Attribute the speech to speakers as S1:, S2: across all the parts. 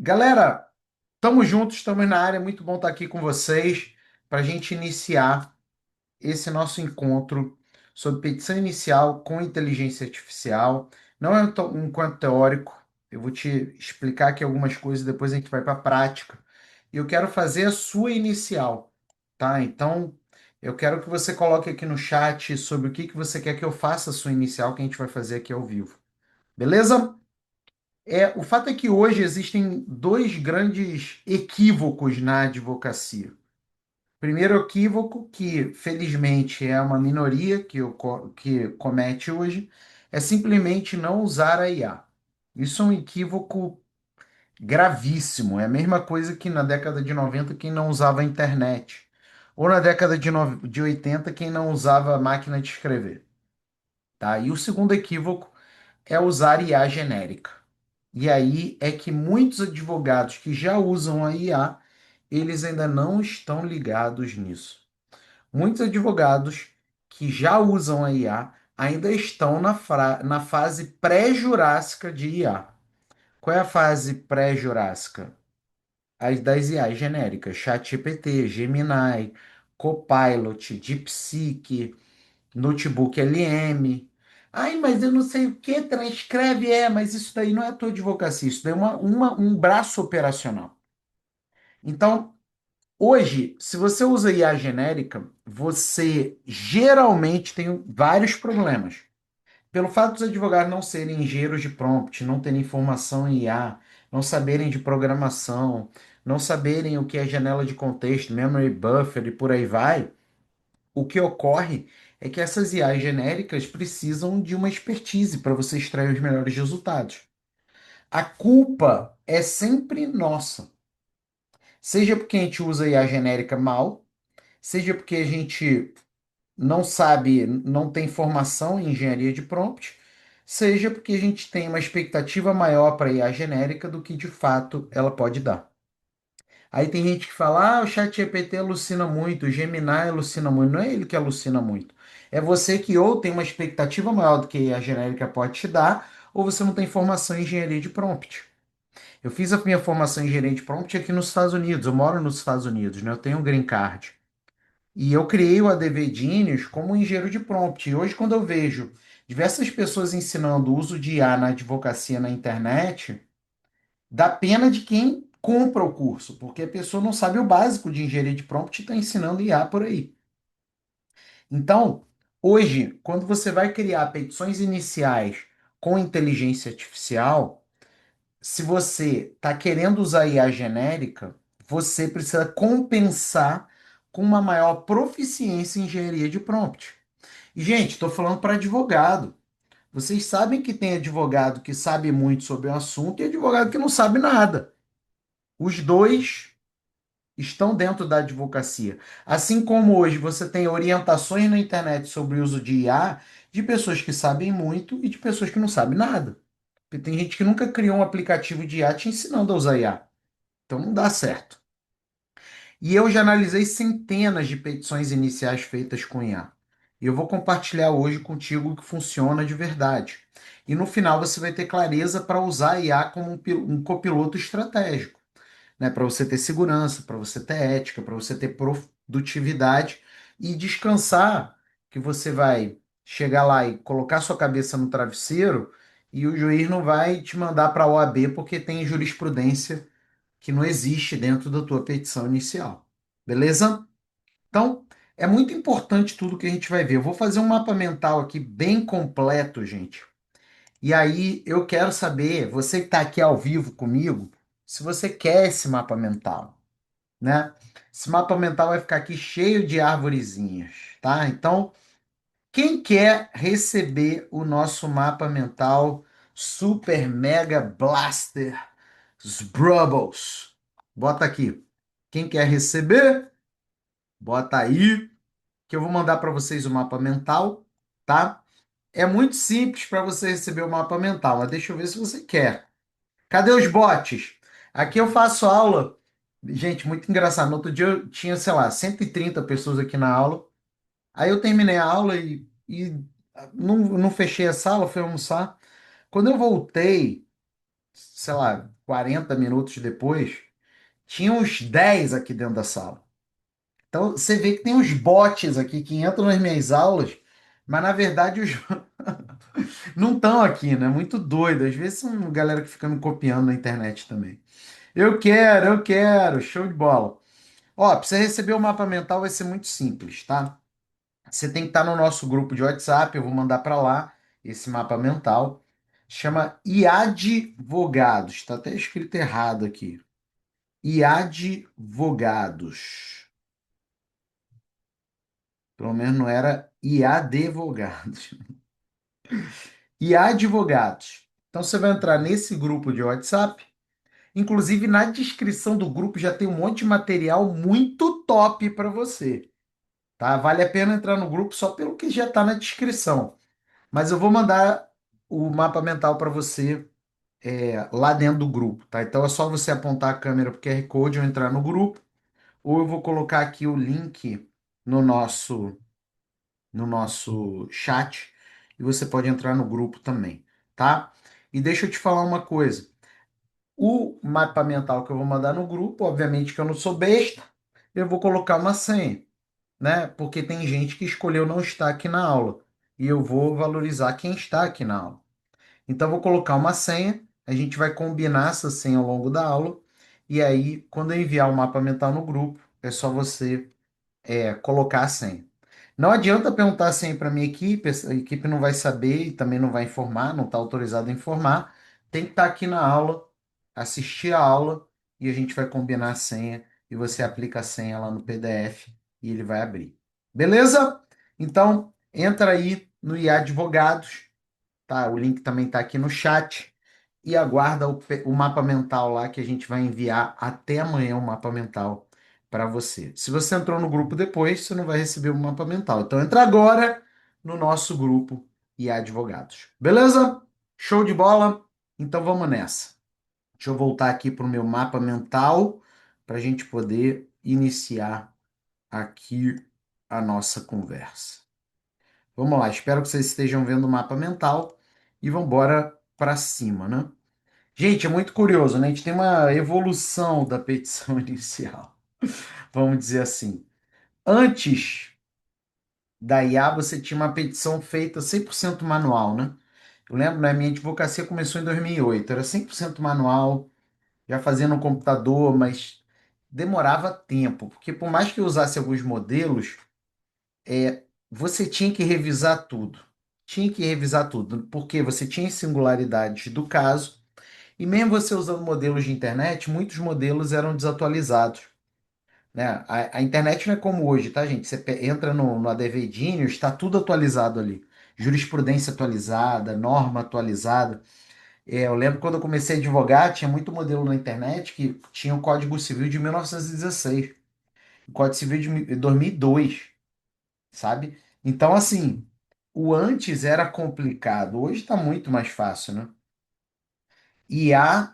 S1: Galera, estamos juntos, estamos na área. Muito bom estar aqui com vocês para a gente iniciar esse nosso encontro sobre petição inicial com inteligência artificial. Não é um encontro teórico, eu vou te explicar aqui algumas coisas, depois a gente vai para a prática. E eu quero fazer a sua inicial, tá? Então, eu quero que você coloque aqui no chat sobre o que que você quer que eu faça a sua inicial, que a gente vai fazer aqui ao vivo. Beleza? O fato é que hoje existem dois grandes equívocos na advocacia. Primeiro equívoco, que felizmente é uma minoria que comete hoje, é simplesmente não usar a IA. Isso é um equívoco gravíssimo. É a mesma coisa que na década de 90 quem não usava a internet. Ou na década de 80 quem não usava a máquina de escrever. Tá? E o segundo equívoco é usar IA genérica. E aí é que muitos advogados que já usam a IA, eles ainda não estão ligados nisso. Muitos advogados que já usam a IA ainda estão na fase pré-jurássica de IA. Qual é a fase pré-jurássica? As das IAs genéricas, ChatGPT, Gemini, Copilot, DeepSeek, Notebook LM. Ai, mas eu não sei o que, transcreve, mas isso daí não é a tua advocacia, isso daí é um braço operacional. Então, hoje, se você usa IA genérica, você geralmente tem vários problemas. Pelo fato dos advogados não serem engenheiros de prompt, não terem formação em IA, não saberem de programação, não saberem o que é janela de contexto, memory buffer e por aí vai, o que ocorre é que essas IAs genéricas precisam de uma expertise para você extrair os melhores resultados. A culpa é sempre nossa. Seja porque a gente usa a IA genérica mal, seja porque a gente não sabe, não tem formação em engenharia de prompt, seja porque a gente tem uma expectativa maior para a IA genérica do que de fato ela pode dar. Aí tem gente que fala, o chat GPT alucina muito, o Gemini alucina muito. Não é ele que alucina muito. É você que ou tem uma expectativa maior do que a genérica pode te dar, ou você não tem formação em engenharia de prompt. Eu fiz a minha formação em engenharia de prompt aqui nos Estados Unidos. Eu moro nos Estados Unidos, né? Eu tenho um green card. E eu criei o ADV Genius como engenheiro de prompt. E hoje, quando eu vejo diversas pessoas ensinando o uso de IA na advocacia na internet, dá pena de quem compra o curso, porque a pessoa não sabe o básico de engenharia de prompt e está ensinando IA por aí. Então, hoje, quando você vai criar petições iniciais com inteligência artificial, se você está querendo usar IA genérica, você precisa compensar com uma maior proficiência em engenharia de prompt. E, gente, estou falando para advogado. Vocês sabem que tem advogado que sabe muito sobre o assunto e advogado que não sabe nada. Os dois estão dentro da advocacia. Assim como hoje você tem orientações na internet sobre o uso de IA de pessoas que sabem muito e de pessoas que não sabem nada. Porque tem gente que nunca criou um aplicativo de IA te ensinando a usar IA. Então não dá certo. E eu já analisei centenas de petições iniciais feitas com IA. E eu vou compartilhar hoje contigo o que funciona de verdade. E no final você vai ter clareza para usar a IA como um copiloto estratégico, né? Para você ter segurança, para você ter ética, para você ter produtividade e descansar, que você vai chegar lá e colocar sua cabeça no travesseiro e o juiz não vai te mandar para a OAB porque tem jurisprudência que não existe dentro da tua petição inicial. Beleza? Então, é muito importante tudo que a gente vai ver. Eu vou fazer um mapa mental aqui bem completo, gente. E aí eu quero saber, você que está aqui ao vivo comigo, se você quer esse mapa mental, né? Esse mapa mental vai ficar aqui cheio de arvorezinhas, tá? Então, quem quer receber o nosso mapa mental Super Mega Blaster Sbrubbles? Bota aqui. Quem quer receber? Bota aí que eu vou mandar para vocês o mapa mental, tá? É muito simples para você receber o mapa mental, mas deixa eu ver se você quer. Cadê os bots? Aqui eu faço aula. Gente, muito engraçado. No outro dia eu tinha, sei lá, 130 pessoas aqui na aula. Aí eu terminei a aula e não fechei a sala, fui almoçar. Quando eu voltei, sei lá, 40 minutos depois, tinha uns 10 aqui dentro da sala. Então você vê que tem uns bots aqui que entram nas minhas aulas, mas na verdade os não estão aqui, né? Muito doido. Às vezes são galera que fica me copiando na internet também. Eu quero, show de bola. Ó, para você receber o mapa mental vai ser muito simples, tá? Você tem que estar no nosso grupo de WhatsApp, eu vou mandar para lá esse mapa mental. Chama IADvogados, está até escrito errado aqui. IADvogados. Pelo menos não era IADvogados. IADvogados. Então você vai entrar nesse grupo de WhatsApp. Inclusive, na descrição do grupo já tem um monte de material muito top para você, tá? Vale a pena entrar no grupo só pelo que já está na descrição. Mas eu vou mandar o mapa mental para você lá dentro do grupo, tá? Então é só você apontar a câmera para o QR Code ou entrar no grupo, ou eu vou colocar aqui o link no nosso no nosso chat e você pode entrar no grupo também, tá? E deixa eu te falar uma coisa. O mapa mental que eu vou mandar no grupo, obviamente que eu não sou besta, eu vou colocar uma senha, né? Porque tem gente que escolheu não estar aqui na aula e eu vou valorizar quem está aqui na aula. Então, eu vou colocar uma senha, a gente vai combinar essa senha ao longo da aula, e aí, quando eu enviar o mapa mental no grupo, é só você colocar a senha. Não adianta perguntar a senha para minha equipe, a equipe não vai saber e também não vai informar, não está autorizado a informar. Tem que estar aqui na aula, assistir a aula, e a gente vai combinar a senha, e você aplica a senha lá no PDF e ele vai abrir. Beleza? Então, entra aí no IA Advogados, tá? O link também está aqui no chat. E aguarda o mapa mental lá que a gente vai enviar até amanhã o mapa mental para você. Se você entrou no grupo depois, você não vai receber o mapa mental. Então entra agora no nosso grupo e advogados. Beleza? Show de bola? Então vamos nessa. Deixa eu voltar aqui para o meu mapa mental para a gente poder iniciar aqui a nossa conversa. Vamos lá, espero que vocês estejam vendo o mapa mental e vamos embora para cima, né? Gente, é muito curioso, né? A gente tem uma evolução da petição inicial, vamos dizer assim. Antes da IA, você tinha uma petição feita 100% manual, né? Eu lembro, né? Minha advocacia começou em 2008, era 100% manual, já fazia no computador, mas demorava tempo, porque por mais que eu usasse alguns modelos, você tinha que revisar tudo. Tinha que revisar tudo, porque você tinha singularidades do caso, e mesmo você usando modelos de internet, muitos modelos eram desatualizados, né? A internet não é como hoje, tá, gente? Você entra no ADV Genius, está tudo atualizado ali. Jurisprudência atualizada, norma atualizada. Eu lembro quando eu comecei a advogar, tinha muito modelo na internet que tinha o Código Civil de 1916, o Código Civil de 2002, sabe? Então, assim, o antes era complicado, hoje está muito mais fácil, né? IA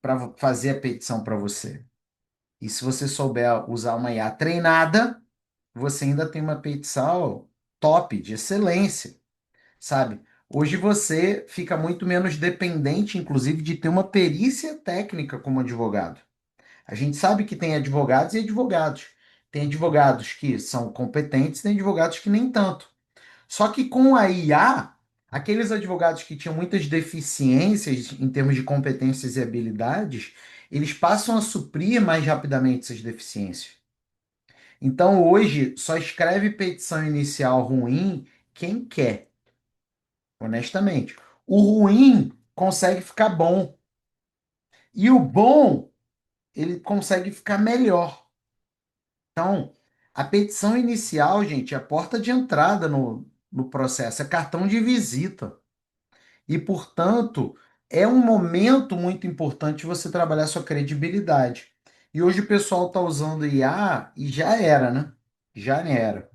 S1: para fazer a petição para você. E se você souber usar uma IA treinada, você ainda tem uma petição top, de excelência, sabe? Hoje você fica muito menos dependente, inclusive, de ter uma perícia técnica como advogado. A gente sabe que tem advogados e advogados. Tem advogados que são competentes, tem advogados que nem tanto. Só que com a IA, aqueles advogados que tinham muitas deficiências em termos de competências e habilidades, eles passam a suprir mais rapidamente essas deficiências. Então, hoje, só escreve petição inicial ruim quem quer, honestamente. O ruim consegue ficar bom. E o bom, ele consegue ficar melhor. Então, a petição inicial, gente, é a porta de entrada no processo, é cartão de visita. E, portanto, é um momento muito importante você trabalhar sua credibilidade. E hoje o pessoal está usando IA e já era, né? Já era.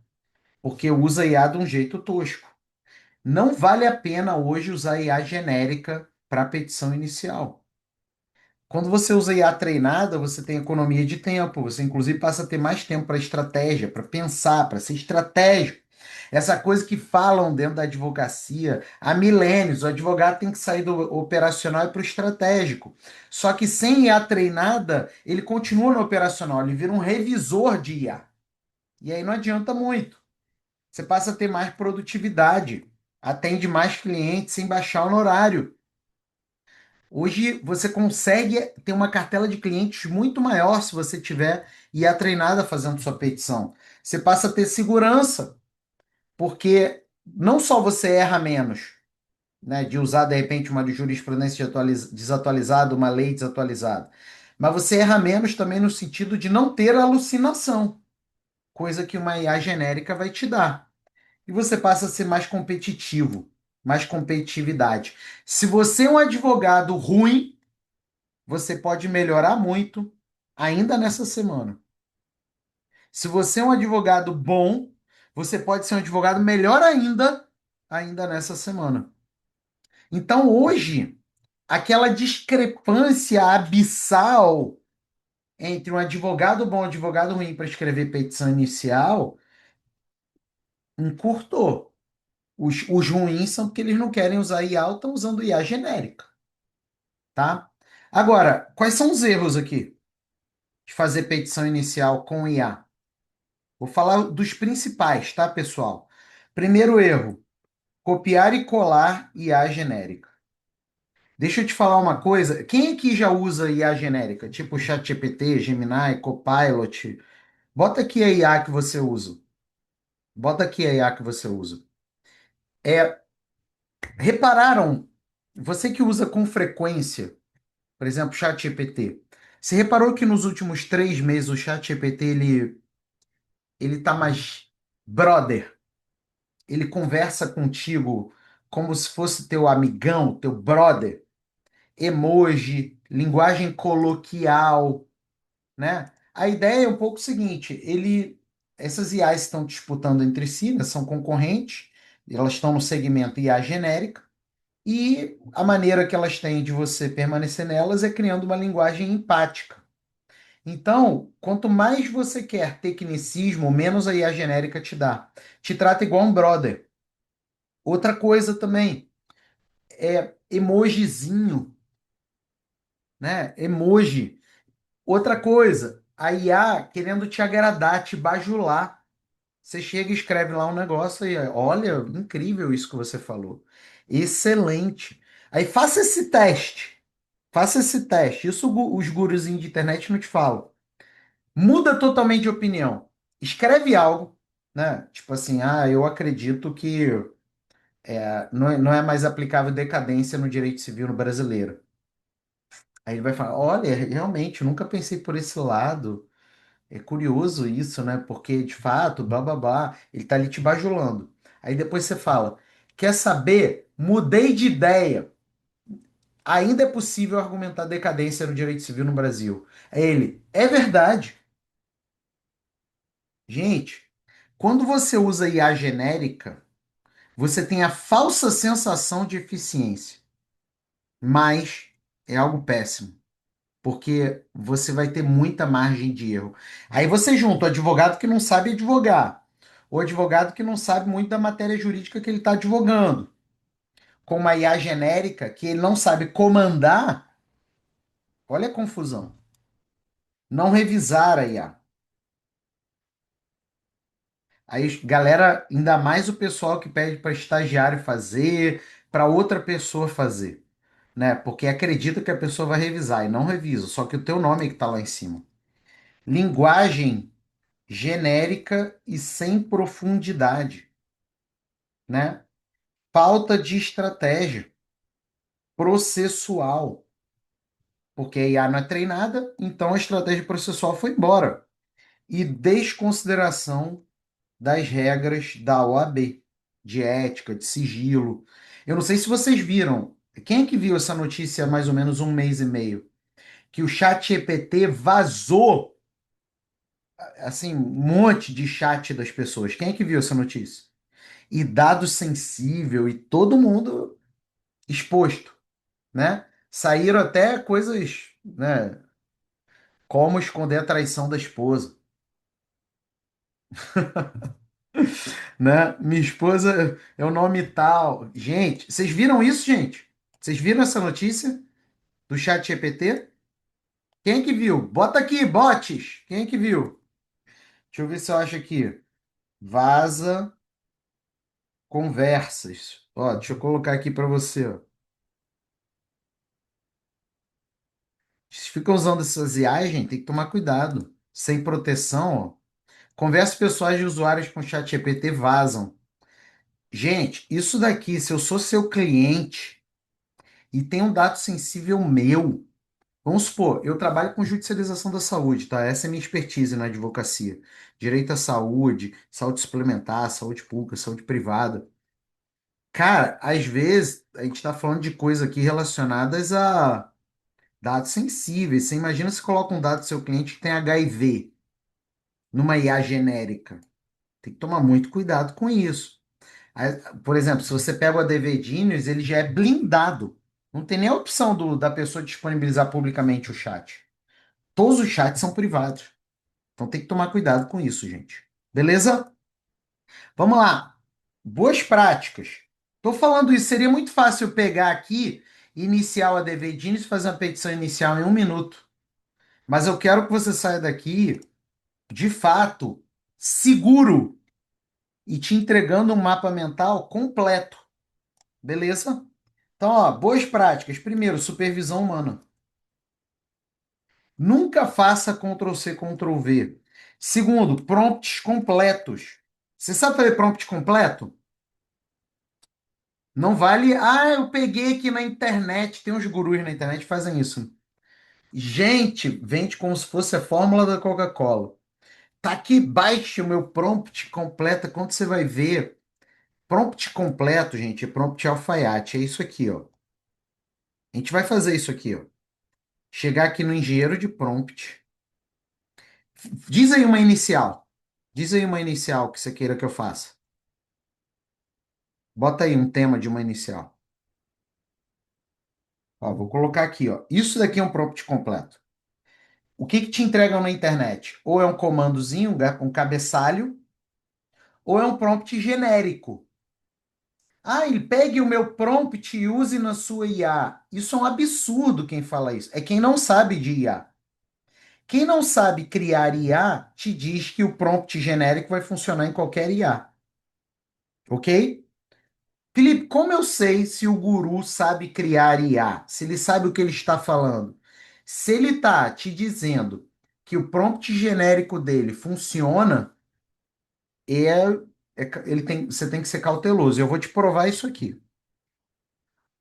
S1: Porque usa IA de um jeito tosco. Não vale a pena hoje usar IA genérica para petição inicial. Quando você usa IA treinada, você tem economia de tempo, você inclusive passa a ter mais tempo para estratégia, para pensar, para ser estratégico. Essa coisa que falam dentro da advocacia há milênios, o advogado tem que sair do operacional e para o estratégico. Só que sem IA treinada, ele continua no operacional, ele vira um revisor de IA. E aí não adianta muito. Você passa a ter mais produtividade, atende mais clientes sem baixar o honorário. Hoje você consegue ter uma cartela de clientes muito maior se você tiver IA treinada fazendo sua petição. Você passa a ter segurança, porque não só você erra menos, né, de usar de repente uma jurisprudência desatualizada, uma lei desatualizada, mas você erra menos também no sentido de não ter alucinação, coisa que uma IA genérica vai te dar. E você passa a ser mais competitivo, mais competitividade. Se você é um advogado ruim, você pode melhorar muito ainda nessa semana. Se você é um advogado bom, você pode ser um advogado melhor ainda nessa semana. Então, hoje, aquela discrepância abissal entre um advogado bom e um advogado ruim para escrever petição inicial encurtou. Os ruins são porque eles não querem usar IA, estão usando IA genérica, tá? Agora, quais são os erros aqui de fazer petição inicial com IA? Vou falar dos principais, tá, pessoal? Primeiro erro, copiar e colar IA genérica. Deixa eu te falar uma coisa. Quem aqui já usa IA genérica? Tipo ChatGPT, Gemini, Copilot? Bota aqui a IA que você usa. Bota aqui a IA que você usa. É, repararam? Você que usa com frequência, por exemplo, ChatGPT. Você reparou que nos últimos 3 meses o ChatGPT ele tá mais brother? Ele conversa contigo como se fosse teu amigão, teu brother. Emoji, linguagem coloquial, né? A ideia é um pouco o seguinte, essas IAs estão disputando entre si, né? São concorrentes, elas estão no segmento IA genérica, e a maneira que elas têm de você permanecer nelas é criando uma linguagem empática. Então, quanto mais você quer tecnicismo, menos a IA genérica te dá. Te trata igual um brother. Outra coisa também é emojizinho, né? Emoji. Outra coisa, a IA querendo te agradar, te bajular. Você chega e escreve lá um negócio e olha, incrível isso que você falou. Excelente. Aí faça esse teste. Faça esse teste. Isso os guruzinhos de internet não te falam. Muda totalmente de opinião. Escreve algo, né? Tipo assim, eu acredito que não é mais aplicável decadência no direito civil no brasileiro. Aí ele vai falar, olha, realmente, eu nunca pensei por esse lado. É curioso isso, né? Porque, de fato, blá blá blá, ele tá ali te bajulando. Aí depois você fala: quer saber? Mudei de ideia. Ainda é possível argumentar decadência no direito civil no Brasil. É ele. É verdade. Gente, quando você usa IA genérica, você tem a falsa sensação de eficiência, mas é algo péssimo. Porque você vai ter muita margem de erro. Aí você junta o advogado que não sabe advogar, o advogado que não sabe muito da matéria jurídica que ele está advogando, com uma IA genérica que ele não sabe comandar, olha a confusão. Não revisar a IA. Aí, galera, ainda mais o pessoal que pede para estagiário fazer, para outra pessoa fazer, né? Porque acredita que a pessoa vai revisar e não revisa, só que o teu nome é que está lá em cima. Linguagem genérica e sem profundidade, né? Falta de estratégia processual, porque a IA não é treinada, então a estratégia processual foi embora. E desconsideração das regras da OAB, de ética, de sigilo. Eu não sei se vocês viram, quem é que viu essa notícia há mais ou menos um mês e meio? Que o chat GPT vazou, assim, um monte de chat das pessoas. Quem é que viu essa notícia? E dado sensível e todo mundo exposto, né? Saíram até coisas, né? Como esconder a traição da esposa. né? Minha esposa é o nome tal. Gente, vocês viram isso, gente? Vocês viram essa notícia do chat GPT? Quem é que viu? Bota aqui, bots. Quem é que viu? Deixa eu ver se eu acho aqui. Vaza conversas. Ó, deixa eu colocar aqui para você, ó. Vocês ficam usando essas IAs, gente, tem que tomar cuidado. Sem proteção, ó. Conversas pessoais de usuários com chat GPT vazam. Gente, isso daqui, se eu sou seu cliente e tem um dado sensível meu, vamos supor, eu trabalho com judicialização da saúde, tá? Essa é a minha expertise na advocacia. Direito à saúde, saúde suplementar, saúde pública, saúde privada. Cara, às vezes a gente está falando de coisas aqui relacionadas a dados sensíveis. Você imagina se coloca um dado do seu cliente que tem HIV numa IA genérica. Tem que tomar muito cuidado com isso. Por exemplo, se você pega o ADV Genius, ele já é blindado. Não tem nem a opção da pessoa disponibilizar publicamente o chat. Todos os chats são privados. Então tem que tomar cuidado com isso, gente. Beleza? Vamos lá. Boas práticas. Estou falando isso, seria muito fácil eu pegar aqui, iniciar o ADV Genius e fazer uma petição inicial em 1 minuto. Mas eu quero que você saia daqui, de fato, seguro e te entregando um mapa mental completo. Beleza? Então, ó, boas práticas. Primeiro, supervisão humana. Nunca faça Ctrl+C, Ctrl+V. Segundo, prompts completos. Você sabe fazer prompt completo? Não vale, eu peguei aqui na internet. Tem uns gurus na internet que fazem isso. Gente, vende como se fosse a fórmula da Coca-Cola. Tá aqui, baixe o meu prompt completo. Quando você vai ver, prompt completo, gente, é prompt alfaiate. É isso aqui, ó. A gente vai fazer isso aqui, ó. Chegar aqui no engenheiro de prompt. Diz aí uma inicial. Diz aí uma inicial que você queira que eu faça. Bota aí um tema de uma inicial. Ó, vou colocar aqui, ó. Isso daqui é um prompt completo. O que que te entregam na internet? Ou é um comandozinho, um cabeçalho, ou é um prompt genérico. Ele pegue o meu prompt e use na sua IA. Isso é um absurdo quem fala isso. É quem não sabe de IA. Quem não sabe criar IA te diz que o prompt genérico vai funcionar em qualquer IA. Ok? Felipe, como eu sei se o guru sabe criar IA? Se ele sabe o que ele está falando? Se ele está te dizendo que o prompt genérico dele funciona, você tem que ser cauteloso. Eu vou te provar isso aqui.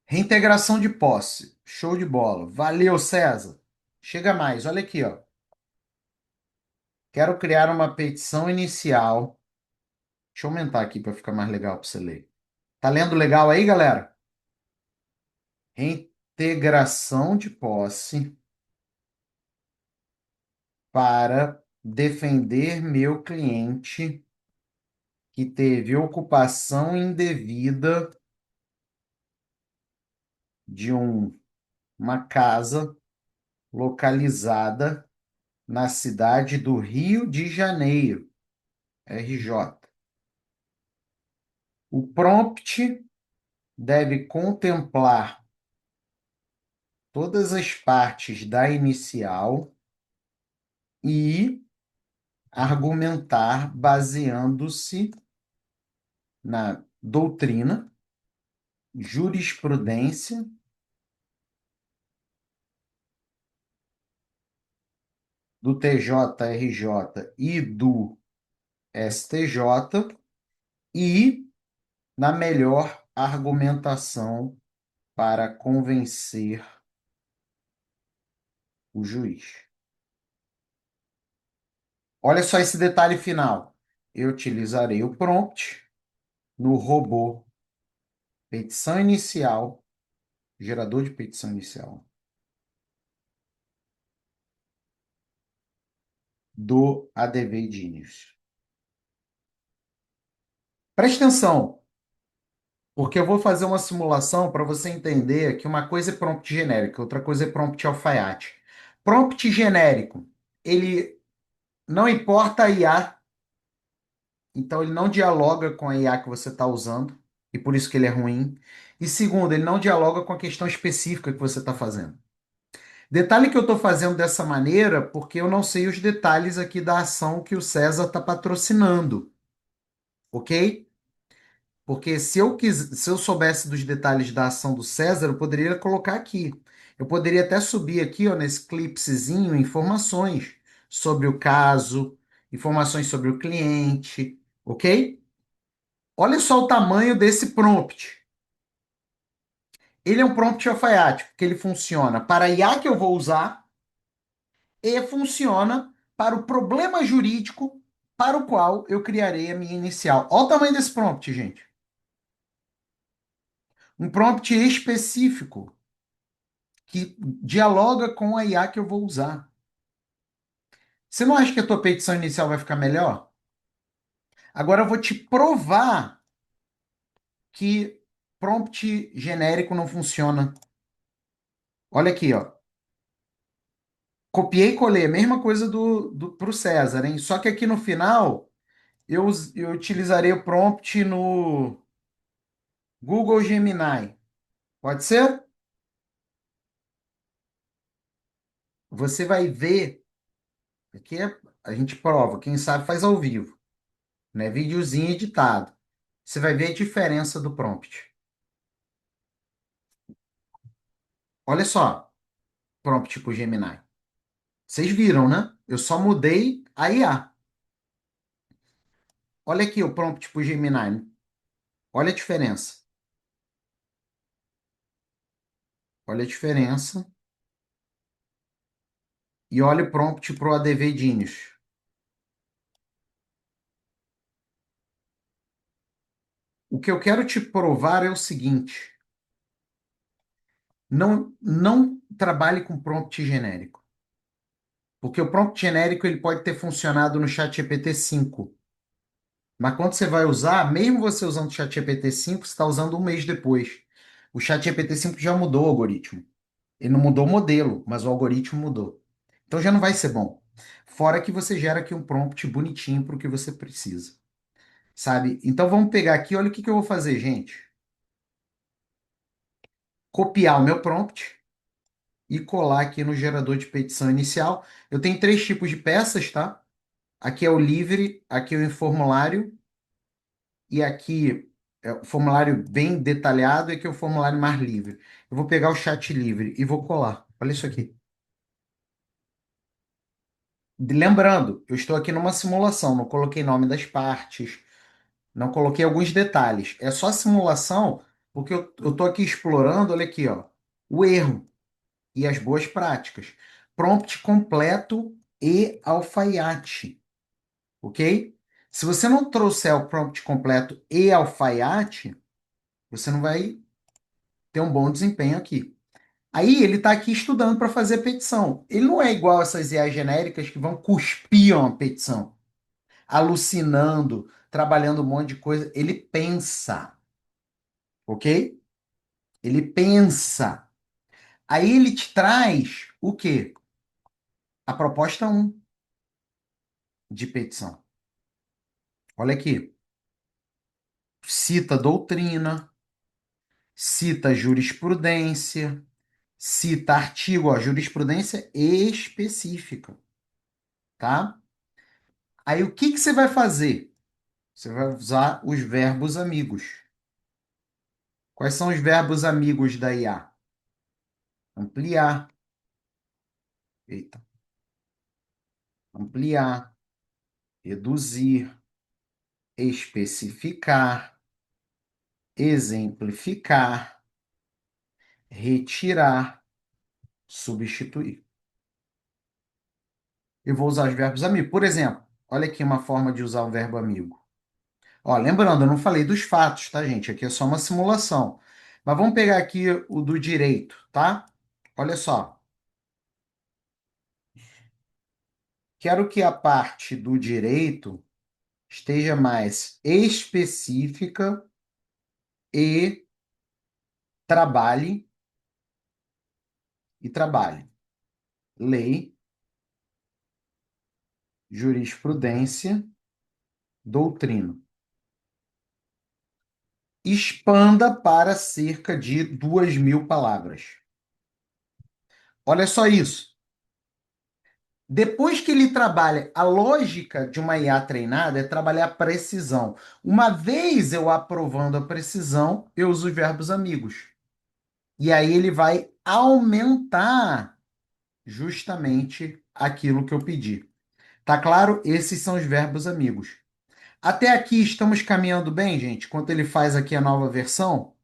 S1: Reintegração de posse. Show de bola. Valeu, César. Chega mais. Olha aqui, ó. Quero criar uma petição inicial. Deixa eu aumentar aqui para ficar mais legal para você ler. Tá lendo legal aí, galera? Reintegração de posse para defender meu cliente que teve ocupação indevida de uma casa localizada na cidade do Rio de Janeiro, RJ. O prompt deve contemplar todas as partes da inicial e argumentar baseando-se na doutrina, jurisprudência do TJRJ e do STJ e na melhor argumentação para convencer o juiz. Olha só esse detalhe final. Eu utilizarei o prompt no robô petição inicial, gerador de petição inicial, do ADV Genius. Preste atenção, porque eu vou fazer uma simulação para você entender que uma coisa é prompt genérico, outra coisa é prompt alfaiate. Prompt genérico, ele não importa a IA, Então, ele não dialoga com a IA que você está usando, e por isso que ele é ruim. E segundo, ele não dialoga com a questão específica que você está fazendo. Detalhe que eu estou fazendo dessa maneira porque eu não sei os detalhes aqui da ação que o César está patrocinando, ok? Porque se eu soubesse dos detalhes da ação do César, eu poderia colocar aqui. Eu poderia até subir aqui, ó, nesse clipezinho, informações sobre o caso, informações sobre o cliente, ok? Olha só o tamanho desse prompt. Ele é um prompt alfaiático, que ele funciona para a IA que eu vou usar e funciona para o problema jurídico para o qual eu criarei a minha inicial. Olha o tamanho desse prompt, gente. Um prompt específico que dialoga com a IA que eu vou usar. Você não acha que a tua petição inicial vai ficar melhor? Agora eu vou te provar que prompt genérico não funciona. Olha aqui, ó. Copiei e colei, a mesma coisa pro César, hein? Só que aqui no final eu utilizarei o prompt no Google Gemini. Pode ser? Você vai ver, aqui a gente prova, quem sabe faz ao vivo, né? Videozinho editado. Você vai ver a diferença do prompt. Olha só, prompt pro Gemini. Vocês viram, né? Eu só mudei a IA. Olha aqui o prompt pro Gemini. Olha a diferença. Olha a diferença. E olha o prompt pro ADV Genius. O que eu quero te provar é o seguinte: não trabalhe com prompt genérico. Porque o prompt genérico ele pode ter funcionado no ChatGPT 5. Mas quando você vai usar, mesmo você usando o ChatGPT 5, você está usando um mês depois. O ChatGPT 5 já mudou o algoritmo. Ele não mudou o modelo, mas o algoritmo mudou. Então já não vai ser bom. Fora que você gera aqui um prompt bonitinho para o que você precisa. Sabe? Então vamos pegar aqui, olha o que que eu vou fazer, gente. Copiar o meu prompt e colar aqui no gerador de petição inicial. Eu tenho três tipos de peças, tá? Aqui é o livre, aqui é o formulário e aqui é o formulário bem detalhado e aqui é o formulário mais livre. Eu vou pegar o chat livre e vou colar. Olha isso aqui. Lembrando, eu estou aqui numa simulação, não coloquei nome das partes, não coloquei alguns detalhes. É só simulação porque eu estou aqui explorando, olha aqui, ó, o erro e as boas práticas. Prompt completo e alfaiate, ok? Se você não trouxer o prompt completo e alfaiate, você não vai ter um bom desempenho aqui. Aí ele está aqui estudando para fazer a petição. Ele não é igual essas IAs genéricas que vão cuspir uma petição, alucinando, trabalhando um monte de coisa. Ele pensa, ok? Ele pensa. Aí ele te traz o quê? A proposta 1 de petição. Olha aqui. Cita doutrina, cita jurisprudência, cita artigo, ó, jurisprudência específica, tá? Aí o que que você vai fazer? Você vai usar os verbos amigos. Quais são os verbos amigos da IA? Ampliar, eita, ampliar, reduzir, especificar, exemplificar, retirar, substituir. Eu vou usar os verbos amigos. Por exemplo, olha aqui uma forma de usar o verbo amigo. Ó, lembrando, eu não falei dos fatos, tá, gente? Aqui é só uma simulação. Mas vamos pegar aqui o do direito, tá? Olha só. Quero que a parte do direito esteja mais específica e trabalhe trabalhe. Lei, jurisprudência, doutrina. Expanda para cerca de 2.000 palavras. Olha só isso. Depois que ele trabalha, a lógica de uma IA treinada é trabalhar a precisão. Uma vez eu aprovando a precisão, eu uso os verbos amigos. E aí ele vai aumentar justamente aquilo que eu pedi. Tá claro? Esses são os verbos amigos. Até aqui estamos caminhando bem, gente? Enquanto ele faz aqui a nova versão,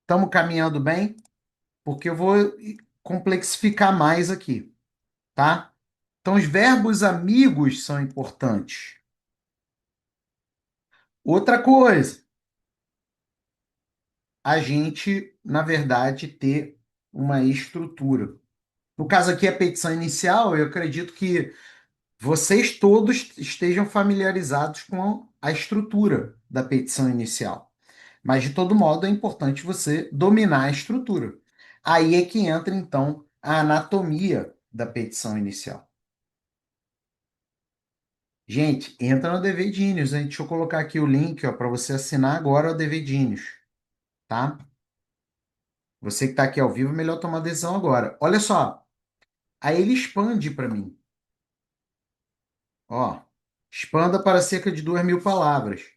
S1: estamos caminhando bem, porque eu vou complexificar mais aqui, tá? Então, os verbos amigos são importantes. Outra coisa, a gente, na verdade, ter uma estrutura. No caso aqui, a petição inicial, eu acredito que vocês todos estejam familiarizados com a estrutura da petição inicial. Mas, de todo modo, é importante você dominar a estrutura. Aí é que entra, então, a anatomia da petição inicial. Gente, entra no DVDinhos, hein? Deixa eu colocar aqui o link, para você assinar agora o DVDinhos, tá? Você que está aqui ao vivo, é melhor tomar decisão agora. Olha só, aí ele expande para mim. Ó, expanda para cerca de 2.000 palavras.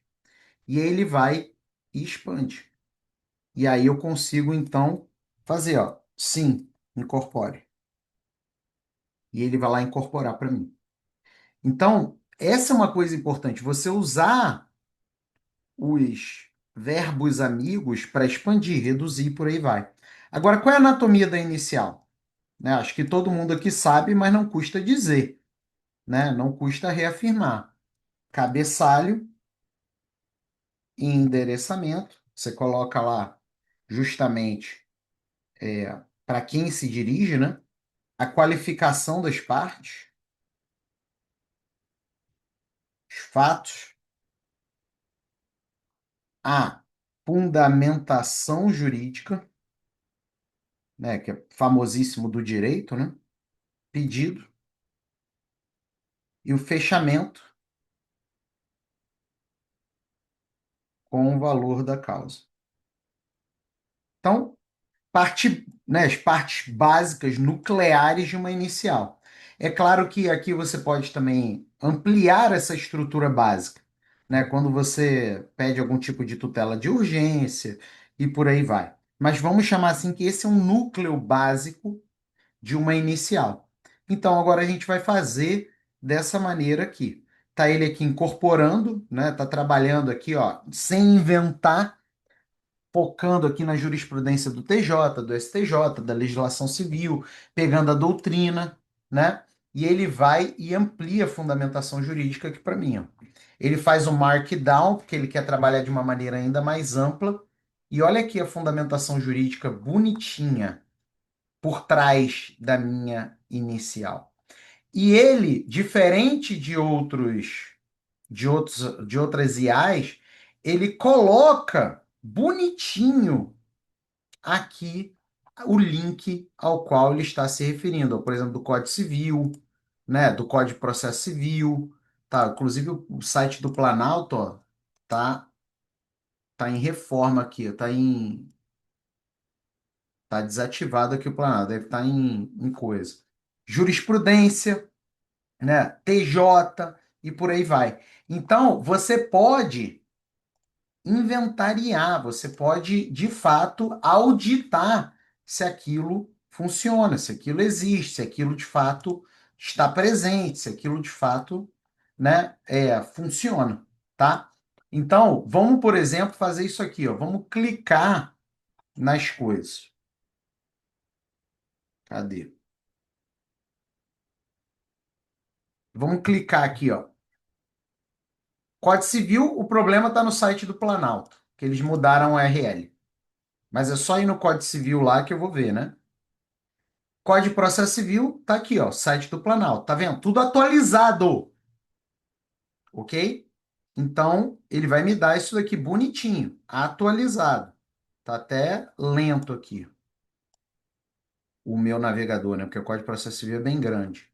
S1: E aí ele vai e expande. E aí eu consigo, então, fazer, ó, sim, incorpore. E ele vai lá incorporar para mim. Então, essa é uma coisa importante, você usar os verbos amigos para expandir, reduzir, por aí vai. Agora, qual é a anatomia da inicial? Né? Acho que todo mundo aqui sabe, mas não custa dizer, né? Não custa reafirmar. Cabeçalho e endereçamento, você coloca lá justamente para quem se dirige, né? A qualificação das partes, os fatos, a fundamentação jurídica, né? Que é famosíssimo do direito, né? Pedido e o fechamento com o valor da causa. Então, né, as partes básicas nucleares de uma inicial. É claro que aqui você pode também ampliar essa estrutura básica, né, quando você pede algum tipo de tutela de urgência e por aí vai. Mas vamos chamar assim que esse é um núcleo básico de uma inicial. Então, agora a gente vai fazer dessa maneira aqui. Tá ele aqui incorporando, né? Tá trabalhando aqui, ó, sem inventar, focando aqui na jurisprudência do TJ, do STJ, da legislação civil, pegando a doutrina, né? E ele vai e amplia a fundamentação jurídica aqui para mim, ó. Ele faz um markdown, porque ele quer trabalhar de uma maneira ainda mais ampla. E olha aqui a fundamentação jurídica bonitinha por trás da minha inicial. E ele, diferente de outras IAs, ele coloca bonitinho aqui o link ao qual ele está se referindo, por exemplo, do Código Civil, né, do Código de Processo Civil, tá? Inclusive o site do Planalto, ó, tá em reforma aqui, tá desativado aqui o Planalto, deve estar em coisa. Jurisprudência, né, TJ e por aí vai. Então, você pode inventariar, você pode, de fato, auditar se aquilo funciona, se aquilo existe, se aquilo de fato está presente, se aquilo de fato, né, funciona, tá? Então, vamos, por exemplo, fazer isso aqui, ó. Vamos clicar nas coisas. Cadê? Vamos clicar aqui, ó. Código Civil, o problema está no site do Planalto, que eles mudaram o URL. Mas é só ir no Código Civil lá que eu vou ver, né? Código de Processo Civil tá aqui, ó, site do Planalto. Tá vendo? Tudo atualizado, ok? Então, ele vai me dar isso daqui bonitinho, atualizado. Tá até lento aqui o meu navegador, né? Porque o Código de Processo Civil é bem grande.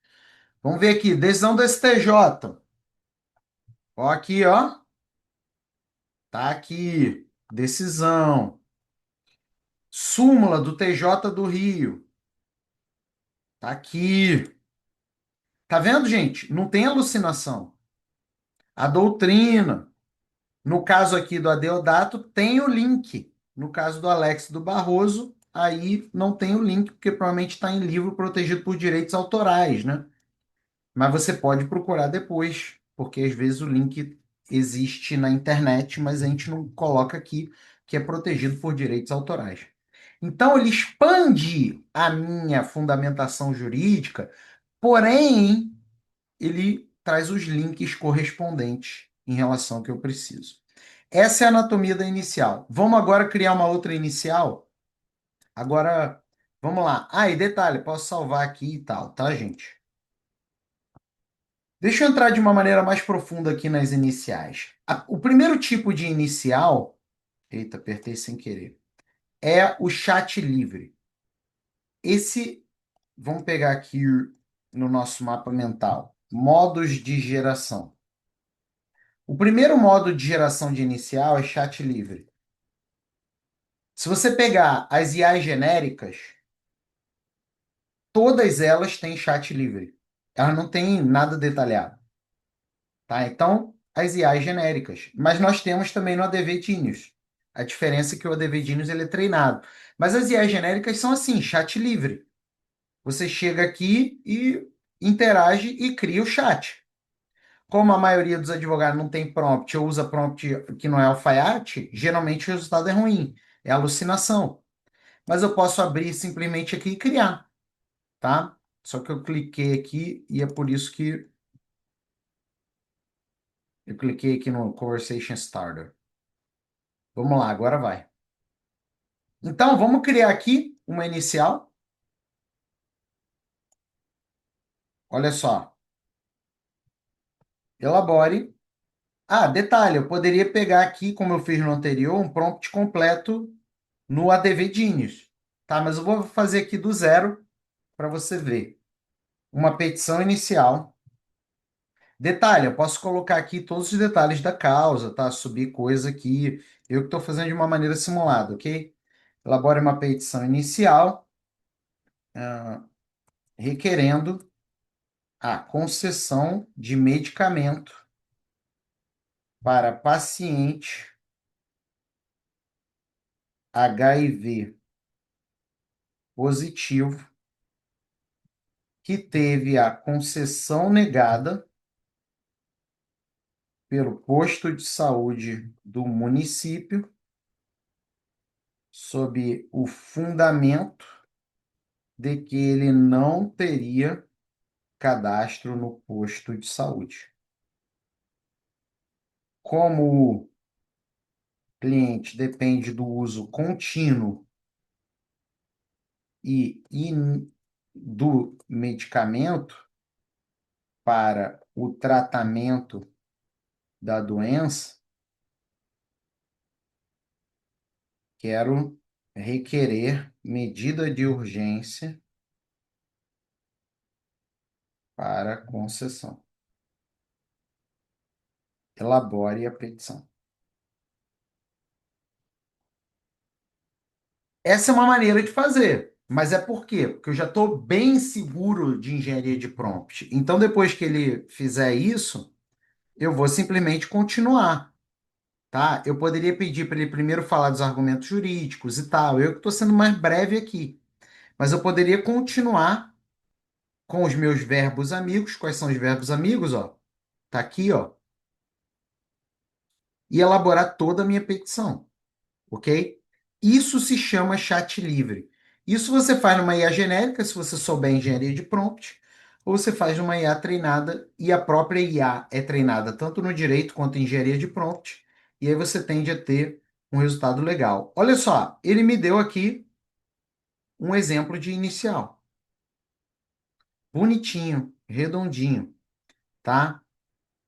S1: Vamos ver aqui, decisão do STJ. Ó, aqui, ó. Tá aqui. Decisão. Súmula do TJ do Rio. Tá aqui. Tá vendo, gente? Não tem alucinação. A doutrina. No caso aqui do Adeodato, tem o link. No caso do Alex do Barroso, aí não tem o link, porque provavelmente está em livro protegido por direitos autorais, né? Mas você pode procurar depois, porque às vezes o link existe na internet, mas a gente não coloca aqui que é protegido por direitos autorais. Então, ele expande a minha fundamentação jurídica, porém, ele traz os links correspondentes em relação ao que eu preciso. Essa é a anatomia da inicial. Vamos agora criar uma outra inicial? Agora, vamos lá. Ah, e detalhe, posso salvar aqui e tal, tá, gente? Deixa eu entrar de uma maneira mais profunda aqui nas iniciais. O primeiro tipo de inicial, eita, apertei sem querer, é o chat livre. Esse, vamos pegar aqui no nosso mapa mental, modos de geração. O primeiro modo de geração de inicial é chat livre. Se você pegar as IAs genéricas, todas elas têm chat livre. Elas não têm nada detalhado, tá? Então, as IAs genéricas. Mas nós temos também no ADV Genius. A diferença é que o ADV Genius ele é treinado. Mas as IAs genéricas são assim, chat livre. Você chega aqui e interage e cria o chat. Como a maioria dos advogados não tem prompt ou usa prompt que não é alfaiate, geralmente o resultado é ruim, é alucinação. Mas eu posso abrir simplesmente aqui e criar, tá? Só que eu cliquei aqui e é por isso que eu cliquei aqui no Conversation Starter. Vamos lá, agora vai. Então, vamos criar aqui uma inicial. Olha só. Elabore. Ah, detalhe, eu poderia pegar aqui, como eu fiz no anterior, um prompt completo no ADV Genius. Tá, mas eu vou fazer aqui do zero para você ver. Uma petição inicial. Detalhe, eu posso colocar aqui todos os detalhes da causa, tá? Subir coisa aqui. Eu que estou fazendo de uma maneira simulada, ok? Elabore uma petição inicial, ah, requerendo a concessão de medicamento para paciente HIV positivo que teve a concessão negada pelo posto de saúde do município sob o fundamento de que ele não teria cadastro no posto de saúde. Como o cliente depende do uso contínuo do medicamento para o tratamento da doença, quero requerer medida de urgência para concessão. Elabore a petição. Essa é uma maneira de fazer, mas é por quê? Porque eu já estou bem seguro de engenharia de prompt. Então, depois que ele fizer isso, eu vou simplesmente continuar, tá? Eu poderia pedir para ele primeiro falar dos argumentos jurídicos e tal. Eu que estou sendo mais breve aqui, mas eu poderia continuar com os meus verbos amigos. Quais são os verbos amigos, ó? Tá aqui, ó. E elaborar toda a minha petição, ok? Isso se chama chat livre. Isso você faz numa IA genérica, se você souber engenharia de prompt, ou você faz numa IA treinada, e a própria IA é treinada tanto no direito quanto em engenharia de prompt, e aí você tende a ter um resultado legal. Olha só, ele me deu aqui um exemplo de inicial. Bonitinho, redondinho, tá?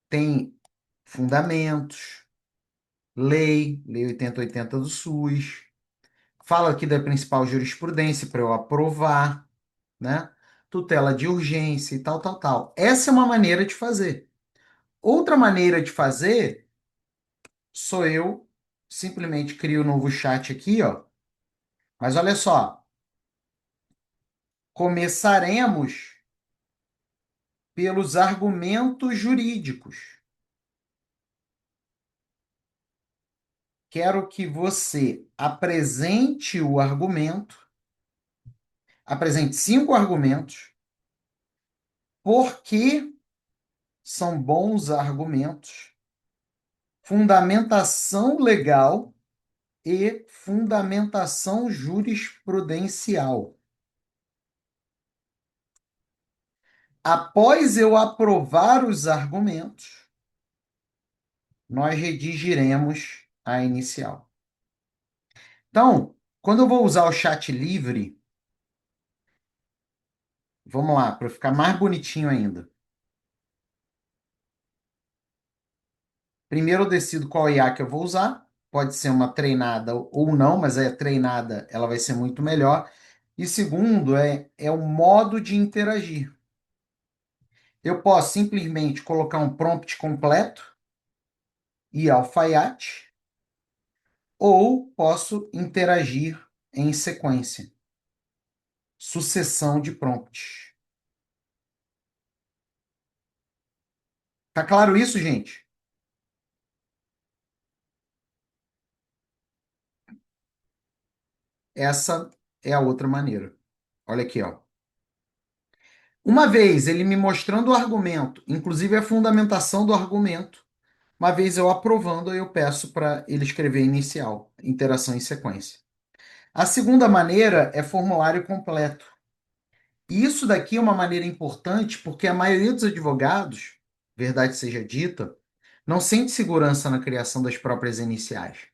S1: Tem fundamentos, lei 8080 do SUS, fala aqui da principal jurisprudência para eu aprovar, né? Tutela de urgência e tal, tal, tal. Essa é uma maneira de fazer. Outra maneira de fazer sou eu simplesmente crio um novo chat aqui, ó. Mas olha só, começaremos pelos argumentos jurídicos. Quero que você apresente o argumento, apresente 5 argumentos, porque são bons argumentos, fundamentação legal e fundamentação jurisprudencial. Após eu aprovar os argumentos, nós redigiremos a inicial. Então, quando eu vou usar o chat livre, vamos lá, para ficar mais bonitinho ainda. Primeiro eu decido qual IA que eu vou usar. Pode ser uma treinada ou não, mas a treinada ela vai ser muito melhor. E segundo é o modo de interagir. Eu posso simplesmente colocar um prompt completo e alfaiate, ou posso interagir em sequência, sucessão de prompts. Tá claro isso, gente? Essa é a outra maneira. Olha aqui, ó. Uma vez ele me mostrando o argumento, inclusive a fundamentação do argumento, uma vez eu aprovando, eu peço para ele escrever inicial, interação em sequência. A segunda maneira é formulário completo. E isso daqui é uma maneira importante porque a maioria dos advogados, verdade seja dita, não sente segurança na criação das próprias iniciais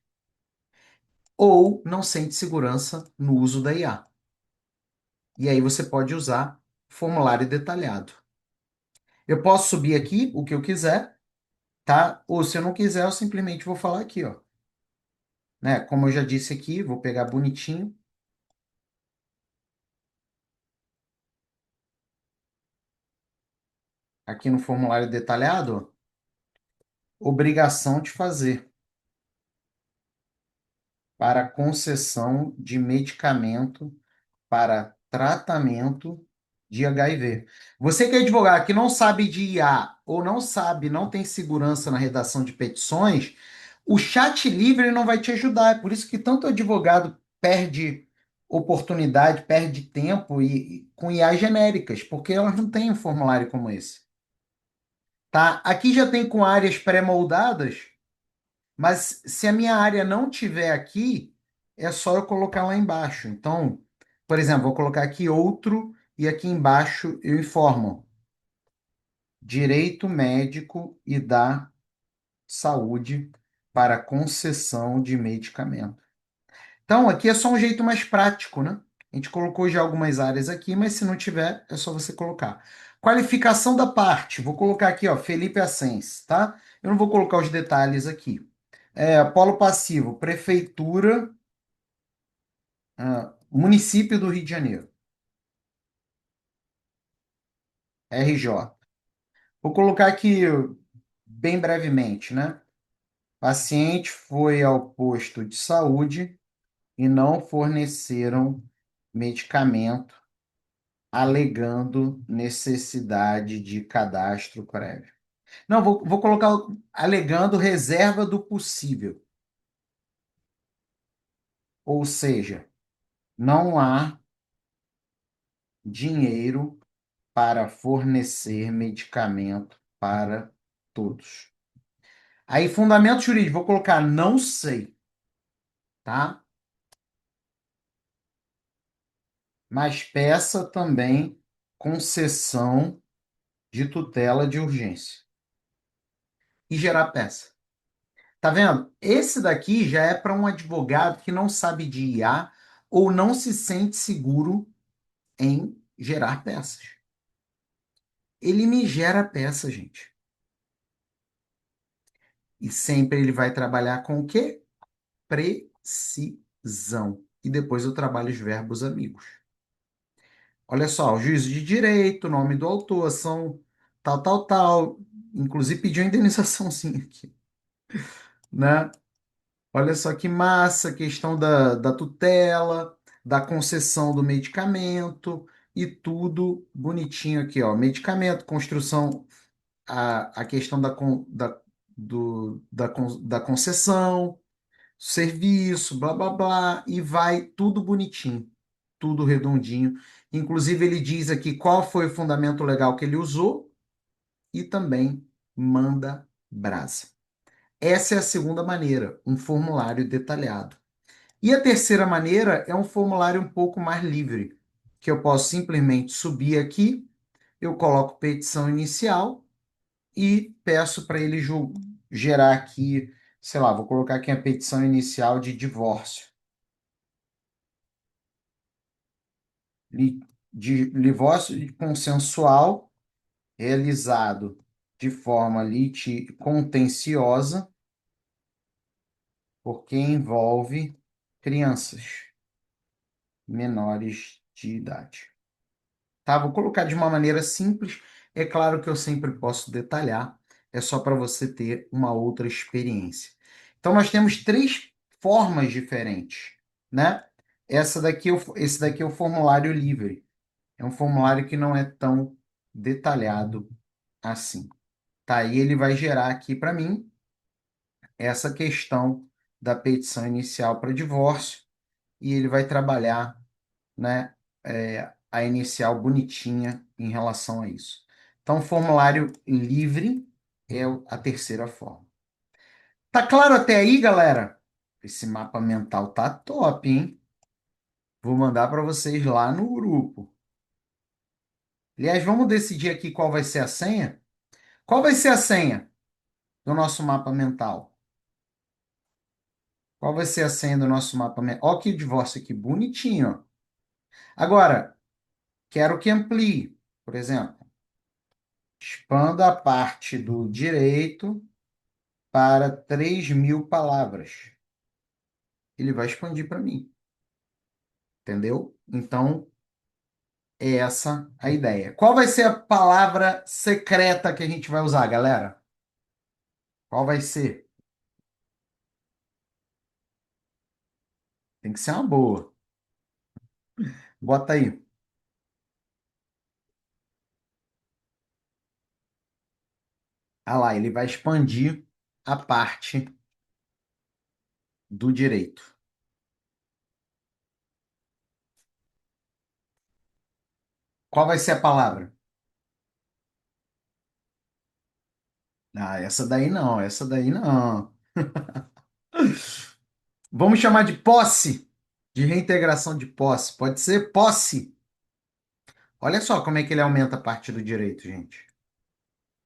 S1: ou não sente segurança no uso da IA. E aí você pode usar formulário detalhado. Eu posso subir aqui o que eu quiser, tá? Ou se eu não quiser, eu simplesmente vou falar aqui, ó. Né? Como eu já disse aqui, vou pegar bonitinho. Aqui no formulário detalhado, ó, obrigação de fazer para concessão de medicamento para tratamento de HIV. Você que é advogado que não sabe de IA ou não sabe, não tem segurança na redação de petições, o chat livre não vai te ajudar. É por isso que tanto advogado perde oportunidade, perde tempo com IA genéricas, porque elas não têm um formulário como esse. Tá? Aqui já tem com áreas pré-moldadas, mas se a minha área não tiver aqui, é só eu colocar lá embaixo. Então, por exemplo, vou colocar aqui outro e aqui embaixo eu informo direito médico e da saúde para concessão de medicamento. Então, aqui é só um jeito mais prático, né? A gente colocou já algumas áreas aqui, mas se não tiver, é só você colocar. Qualificação da parte, vou colocar aqui, ó, Felipe Assis, tá? Eu não vou colocar os detalhes aqui. Polo passivo, prefeitura, município do Rio de Janeiro, RJ. Vou colocar aqui bem brevemente, né? Paciente foi ao posto de saúde e não forneceram medicamento, alegando necessidade de cadastro prévio. Não, vou colocar alegando reserva do possível. Ou seja, não há dinheiro para fornecer medicamento para todos. Aí, fundamento jurídico, vou colocar não sei, tá? Mas peça também concessão de tutela de urgência e gerar peça. Tá vendo? Esse daqui já é para um advogado que não sabe de IA ou não se sente seguro em gerar peças. Ele me gera peça, gente. E sempre ele vai trabalhar com o quê? Precisão. E depois eu trabalho os verbos amigos. Olha só, o juízo de direito, nome do autor, ação tal, tal, tal. inclusive pediu indenizaçãozinha aqui, né? Olha só que massa, questão da tutela, da concessão do medicamento e tudo bonitinho aqui, ó. Medicamento, construção, a questão da concessão, serviço, blá blá blá, e vai tudo bonitinho, tudo redondinho. Inclusive, ele diz aqui qual foi o fundamento legal que ele usou e também manda brasa. Essa é a segunda maneira, um formulário detalhado. E a terceira maneira é um formulário um pouco mais livre, que eu posso simplesmente subir aqui, eu coloco petição inicial e peço para ele gerar aqui, sei lá, vou colocar aqui a petição inicial de divórcio. De divórcio consensual realizado de forma litiscontenciosa, porque envolve crianças menores de idade. Tá? Vou colocar de uma maneira simples. É claro que eu sempre posso detalhar, é só para você ter uma outra experiência. Então, nós temos três formas diferentes, né? Esse daqui é o formulário livre. É um formulário que não é tão detalhado assim. Tá? E ele vai gerar aqui para mim essa questão da petição inicial para divórcio e ele vai trabalhar, né, a inicial bonitinha em relação a isso. Então, formulário livre é a terceira forma. Tá claro até aí, galera? Esse mapa mental tá top, hein? Vou mandar para vocês lá no grupo. Aliás, vamos decidir aqui qual vai ser a senha? Qual vai ser a senha do nosso mapa mental? Qual vai ser a senha do nosso mapa mental? Ó, que divórcio aqui, bonitinho. Ó. Agora, quero que amplie, por exemplo. Expanda a parte do direito para 3.000 palavras. Ele vai expandir para mim, entendeu? Então, é essa a ideia. Qual vai ser a palavra secreta que a gente vai usar, galera? Qual vai ser? Tem que ser uma boa. Bota aí. Ah lá, ele vai expandir a parte do direito. Qual vai ser a palavra? Ah, essa daí não, essa daí não. Vamos chamar de posse, de reintegração de posse. Pode ser posse. Olha só como é que ele aumenta a parte do direito, gente.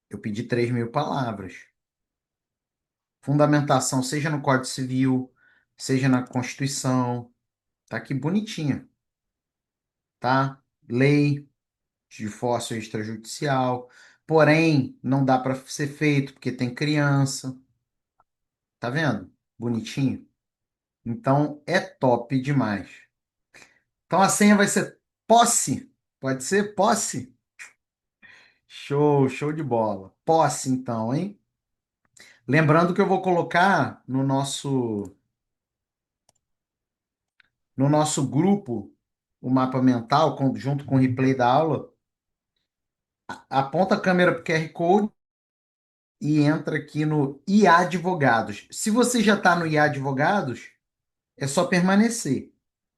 S1: Eu pedi 3.000 palavras. Fundamentação, seja no Código Civil, seja na Constituição. Tá aqui bonitinha, tá? Lei de divórcio extrajudicial. Porém, não dá para ser feito porque tem criança. Tá vendo? Bonitinho. Então, é top demais. Então, a senha vai ser posse. Pode ser posse? Show, show de bola. Posse, então, hein? Lembrando que eu vou colocar no nosso grupo o mapa mental, junto com o replay da aula. Aponta a câmera para o QR Code e entra aqui no IA Advogados. Se você já está no IA Advogados, é só permanecer,